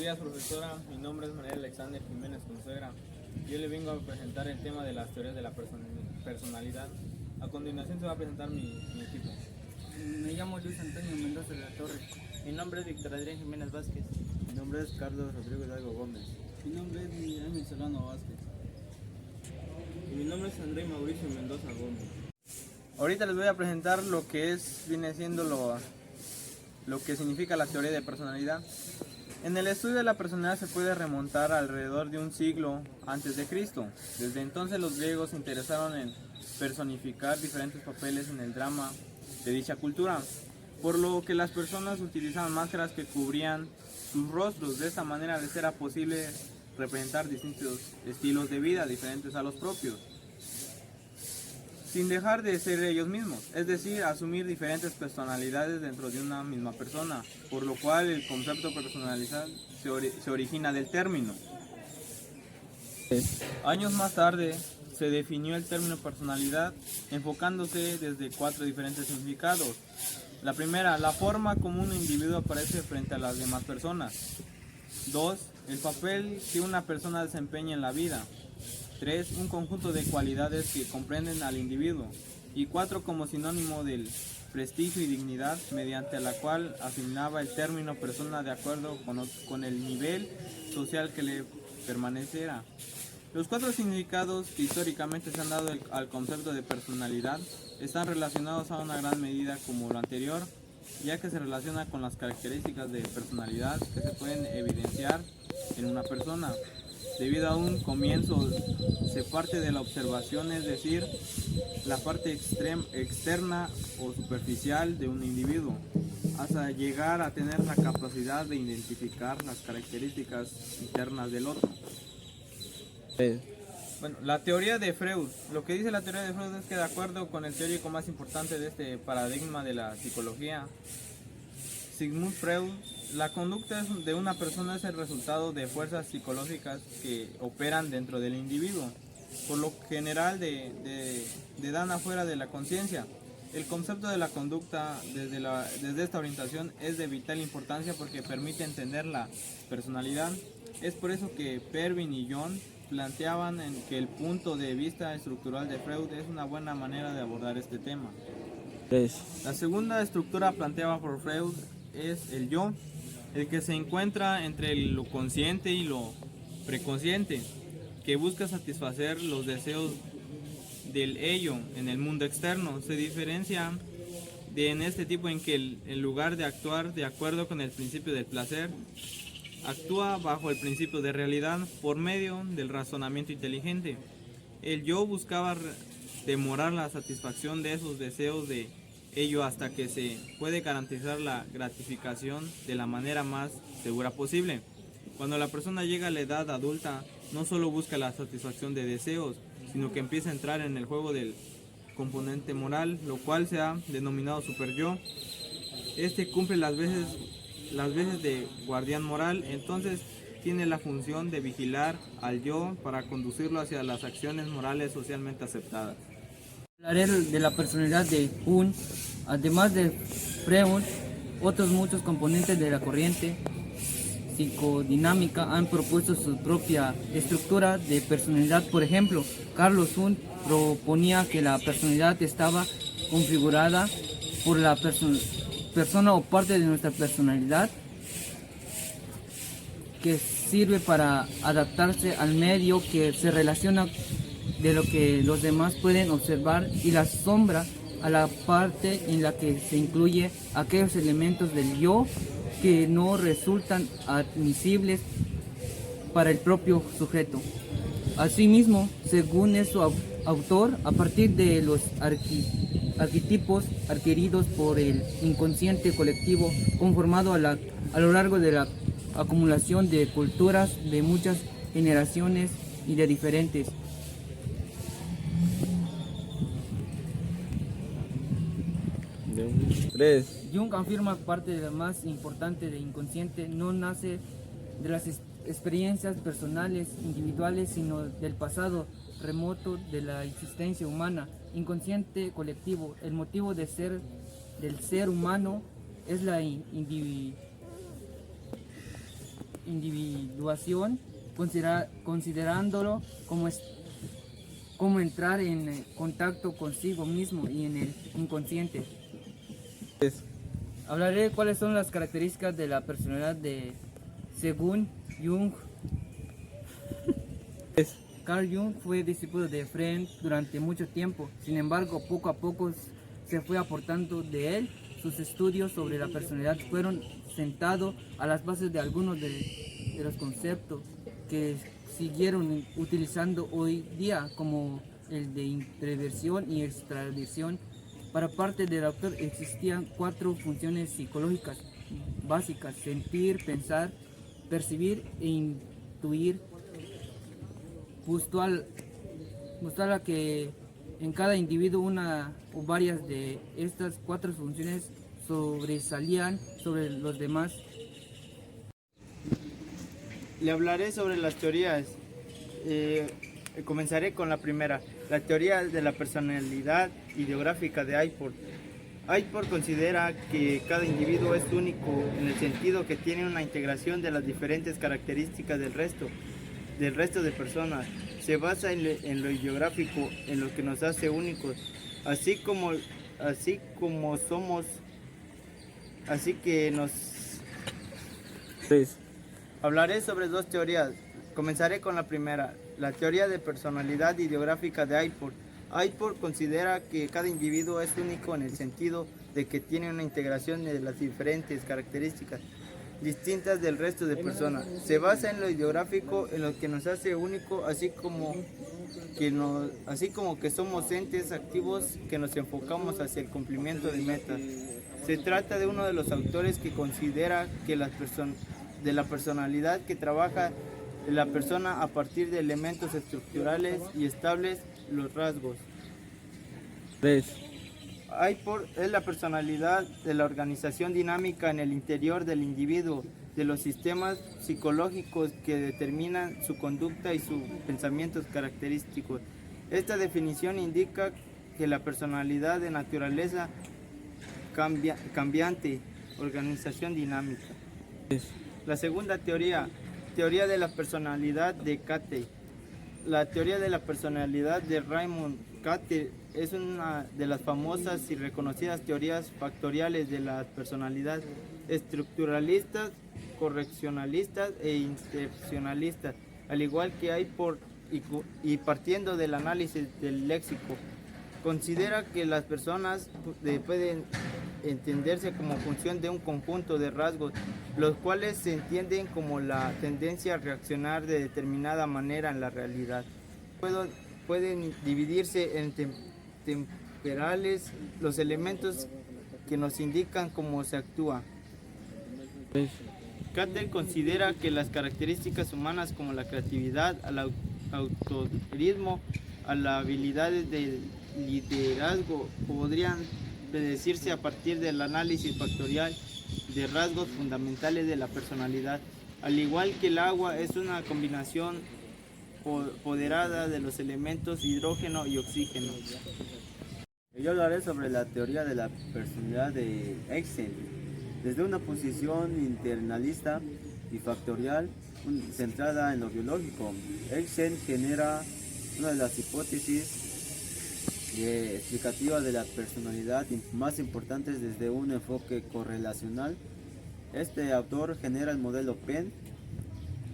días, profesora. Mi nombre es María Alexander Jiménez Consuegra. Yo le vengo a presentar el tema de las teorías de la personalidad. A continuación se va a presentar mi equipo. Me llamo Luis Antonio Mendoza de la Torre. Mi nombre es Víctor Adrián Jiménez Vázquez. Mi nombre es Carlos Rodrigo Hidalgo Gómez. Mi nombre es Miguel Ángel Solano Vázquez. Y mi nombre es Andrés Mauricio Mendoza Gómez. Ahorita les voy a presentar lo que viene siendo lo que significa la teoría de personalidad. En el estudio de la personalidad se puede remontar alrededor de un siglo antes de Cristo. Desde entonces los griegos se interesaron en personificar diferentes papeles en el drama de dicha cultura, por lo que las personas utilizaban máscaras que cubrían sus rostros. De esta manera les era posible representar distintos estilos de vida diferentes a los propios, sin dejar de ser ellos mismos, es decir, asumir diferentes personalidades dentro de una misma persona, por lo cual el concepto personalidad se origina del término. Años más tarde se definió el término personalidad enfocándose desde 4 diferentes significados. La primera, la forma como un individuo aparece frente a las demás personas. 2, el papel que una persona desempeña en la vida. 3, un conjunto de cualidades que comprenden al individuo. Y 4, como sinónimo del prestigio y dignidad, mediante la cual asignaba el término persona de acuerdo con el nivel social que le permanecerá. Los 4 significados que históricamente se han dado al concepto de personalidad están relacionados a una gran medida como lo anterior, ya que se relaciona con las características de personalidad que se pueden evidenciar en una persona. Debido a un comienzo se parte de la observación, es decir, la parte externa o superficial de un individuo, hasta llegar a tener la capacidad de identificar las características internas del otro. Bueno, la teoría de Freud. Lo que dice la teoría de Freud es que, de acuerdo con el teórico más importante de este paradigma de la psicología, Sigmund Freud, la conducta de una persona es el resultado de fuerzas psicológicas que operan dentro del individuo, por lo general de dan afuera de la conciencia. El concepto de la conducta desde esta orientación es de vital importancia porque permite entender la personalidad. Es por eso que Pervin y Jung planteaban que el punto de vista estructural de Freud es una buena manera de abordar este tema. La segunda estructura planteada por Freud es el yo, el que se encuentra entre lo consciente y lo preconsciente, que busca satisfacer los deseos del ello en el mundo externo. Se diferencia en este tipo en que en lugar de actuar de acuerdo con el principio del placer, actúa bajo el principio de realidad por medio del razonamiento inteligente. El yo buscaba demorar la satisfacción de esos deseos de ello hasta que se puede garantizar la gratificación de la manera más segura posible. Cuando la persona llega a la edad adulta, no solo busca la satisfacción de deseos, sino que empieza a entrar en el juego del componente moral, lo cual se ha denominado superyo. Este cumple las veces de guardián moral, entonces tiene la función de vigilar al yo para conducirlo hacia las acciones morales socialmente aceptadas. Hablaré de la personalidad de Jung. Además de Freud, otros muchos componentes de la corriente psicodinámica han propuesto su propia estructura de personalidad. Por ejemplo, Carlos Jung proponía que la personalidad estaba configurada por la persona o parte de nuestra personalidad que sirve para adaptarse al medio, que se relaciona de lo que los demás pueden observar, y la sombra a la parte en la que se incluye aquellos elementos del yo que no resultan admisibles para el propio sujeto. Asimismo, según su autor, a partir de los arquetipos adquiridos por el inconsciente colectivo conformado a lo largo de la acumulación de culturas de muchas generaciones y de diferentes. Jung afirma que parte de la más importante del inconsciente no nace de las experiencias personales individuales, sino del pasado remoto de la existencia humana. Inconsciente colectivo. El motivo de ser del ser humano es la individuación, considerándolo como entrar en contacto consigo mismo y en el inconsciente. Hablaré de cuáles son las características de la personalidad según Jung. Carl Jung fue discípulo de Freud durante mucho tiempo, sin embargo, poco a poco se fue aportando de él. Sus estudios sobre la personalidad fueron sentados a las bases de algunos de los conceptos que siguieron utilizando hoy día, como el de introversión y extraversión. Para parte del autor existían 4 funciones psicológicas básicas: sentir, pensar, percibir e intuir. Postula que en cada individuo una o varias de estas 4 funciones sobresalían sobre los demás. Le hablaré sobre las teorías. Comenzaré con la primera, la teoría de la personalidad ideográfica de Allport. Allport considera que cada individuo es único en el sentido que tiene una integración de las diferentes características del resto de personas. Se basa en lo ideográfico, en lo que nos hace únicos, así como somos, así que nos... Hablaré sobre 2 teorías. Comenzaré con la primera, la teoría de personalidad ideográfica de Allport. Allport considera que cada individuo es único en el sentido de que tiene una integración de las diferentes características distintas del resto de personas. Se basa en lo ideográfico, en lo que nos hace único, así como que somos entes activos que nos enfocamos hacia el cumplimiento de metas. Se trata de uno de los autores que considera que de la personalidad que trabaja la persona a partir de elementos estructurales y estables, los rasgos. Allport es la personalidad de la organización dinámica en el interior del individuo, de los sistemas psicológicos que determinan su conducta y sus pensamientos característicos. Esta definición indica que la personalidad de naturaleza cambiante, organización dinámica. La segunda teoría de la personalidad de Cattell. La teoría de la personalidad de Raymond Cattell es una de las famosas y reconocidas teorías factoriales de la personalidad, estructuralistas, correccionalistas e intencionalistas, al igual que Allport, y partiendo del análisis del léxico. Considera que las personas pueden entenderse como función de un conjunto de rasgos, los cuales se entienden como la tendencia a reaccionar de determinada manera en la realidad. Pueden dividirse en temporales, los elementos que nos indican cómo se actúa. Cattell considera que las características humanas como la creatividad, el autorismo, a las habilidades de liderazgo podrían predecirse a partir del análisis factorial de rasgos fundamentales de la personalidad. Al igual que el agua es una combinación poderada de los elementos hidrógeno y oxígeno. Yo hablaré sobre la teoría de la personalidad de Eysenck, desde una posición internalista y factorial centrada en lo biológico. Eysenck genera una de las hipótesis explicativas de la personalidad más importantes desde un enfoque correlacional. Este autor genera el modelo Penn,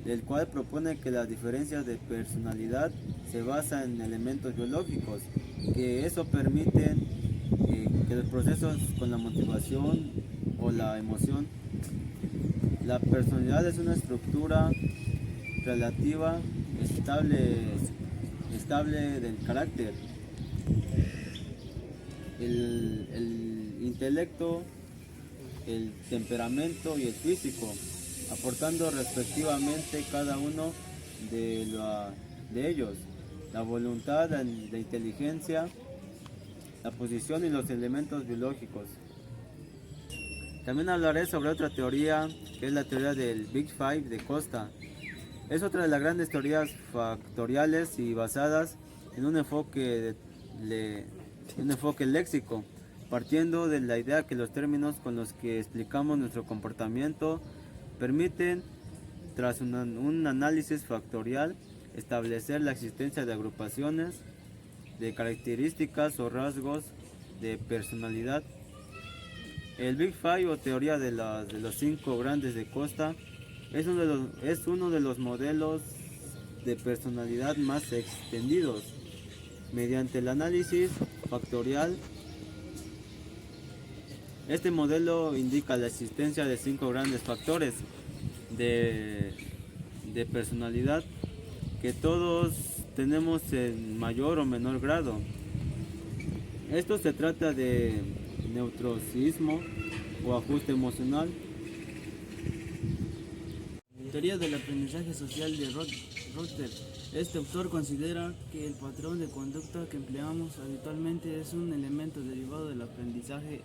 el cual propone que las diferencias de personalidad se basan en elementos biológicos, que eso permite que los procesos con la motivación o la emoción. La personalidad es una estructura relativa estable del carácter. El intelecto, el temperamento y el físico, aportando respectivamente cada uno de ellos, la voluntad, la inteligencia, la posición y los elementos biológicos. También hablaré sobre otra teoría, que es la teoría del Big Five de Costa. Es otra de las grandes teorías factoriales y basadas en un enfoque léxico, partiendo de la idea que los términos con los que explicamos nuestro comportamiento permiten tras un análisis factorial, establecer la existencia de agrupaciones de características o rasgos de personalidad. El Big Five o teoría de los 5 grandes de Costa es uno de los modelos de personalidad más extendidos. Mediante el análisis factorial, este modelo indica la existencia de 5 grandes factores de personalidad que todos tenemos en mayor o menor grado. Esto se trata de neuroticismo o ajuste emocional. Teoría del aprendizaje social de Rother. Este autor considera que el patrón de conducta que empleamos habitualmente es un elemento derivado del aprendizaje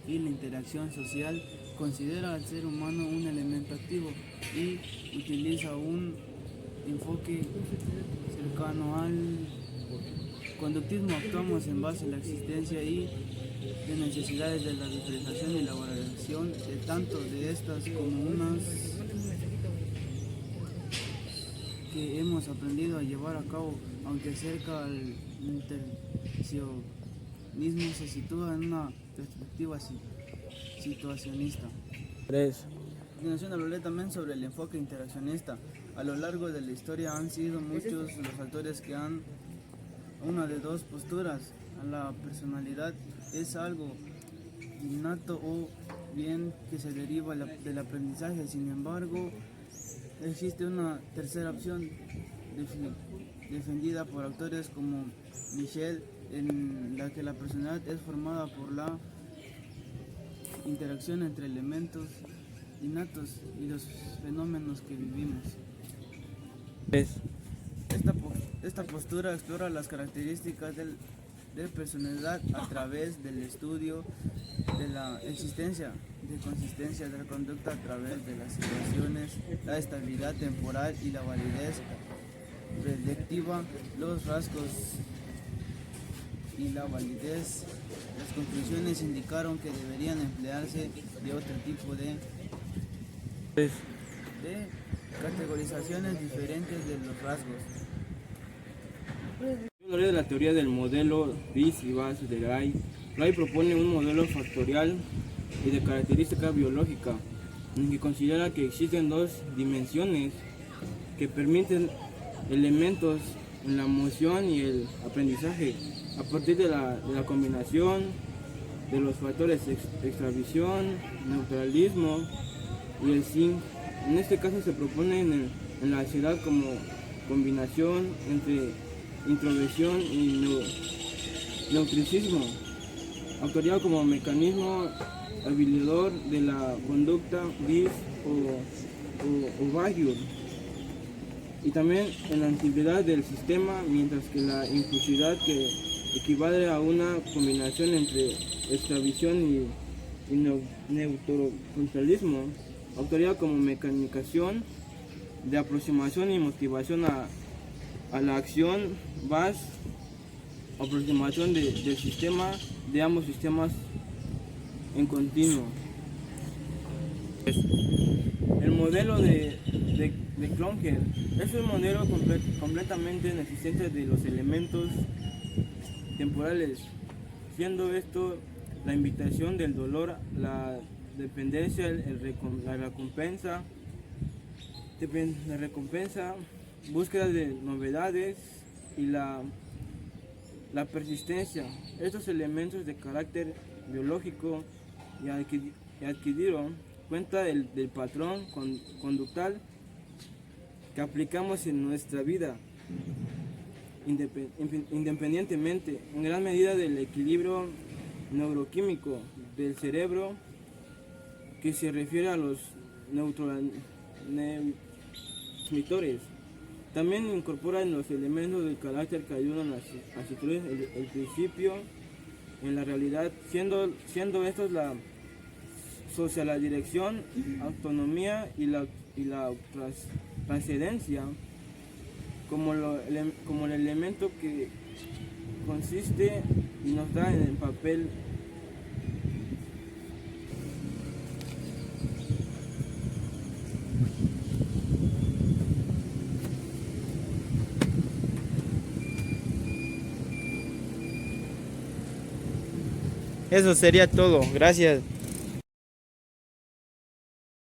y la interacción social. Considera al ser humano un elemento activo y utiliza un enfoque cercano al conductismo. Actuamos en base a la existencia y de necesidades de la diferenciación y elaboración de tanto de estas como unas que hemos aprendido a llevar a cabo, aunque cerca al interaccionismo se sitúa en una perspectiva situacionista. 3. A continuación hablaré también sobre el enfoque interaccionista. A lo largo de la historia han sido muchos los autores que han una de dos posturas. La personalidad es algo innato o bien que se deriva del aprendizaje. Sin embargo, existe una tercera opción defendida por autores como Michel, en la que la personalidad es formada por la interacción entre elementos innatos y los fenómenos que vivimos. 3. Esta postura explora las características de personalidad a través del estudio de la existencia de consistencia de la conducta a través de las situaciones, la estabilidad temporal y la validez predictiva, los rasgos y la validez. Las conclusiones indicaron que deberían emplearse de otro tipo de categorizaciones diferentes de los rasgos. Yo hablaré de la teoría del modelo BIS y BAS de Gray. Gray propone un modelo factorial y de característica biológica, en el que considera que existen 2 dimensiones que permiten elementos en la emoción y el aprendizaje a partir de la combinación de los factores extravisión, neutralismo y el zinc. En este caso se propone en la ansiedad como combinación entre introversión y neutricismo, autoridad como mecanismo habilitador de la conducta BIS o Baggio, y también en la antigüedad del sistema, mientras que la inclusividad que equivale a una combinación entre extravisión y neutralismo, autoridad como mecanización de aproximación y motivación a la acción BAS, aproximación del sistema de ambos sistemas en continuo. El modelo de Klonger es un modelo completamente inexistente de los elementos temporales, siendo esto la invitación del dolor, la dependencia, la recompensa, búsqueda de novedades y la persistencia. Estos elementos de carácter biológico y adquirido cuenta del patrón conductual que aplicamos en nuestra vida, independientemente en gran medida del equilibrio neuroquímico del cerebro, que se refiere a los neurotransmisores. También incorporan los elementos del carácter que ayudan a situar el principio en la realidad, siendo estos la social dirección, autonomía y la trascendencia como el elemento que consiste y nos da en el papel. Eso sería todo. Gracias.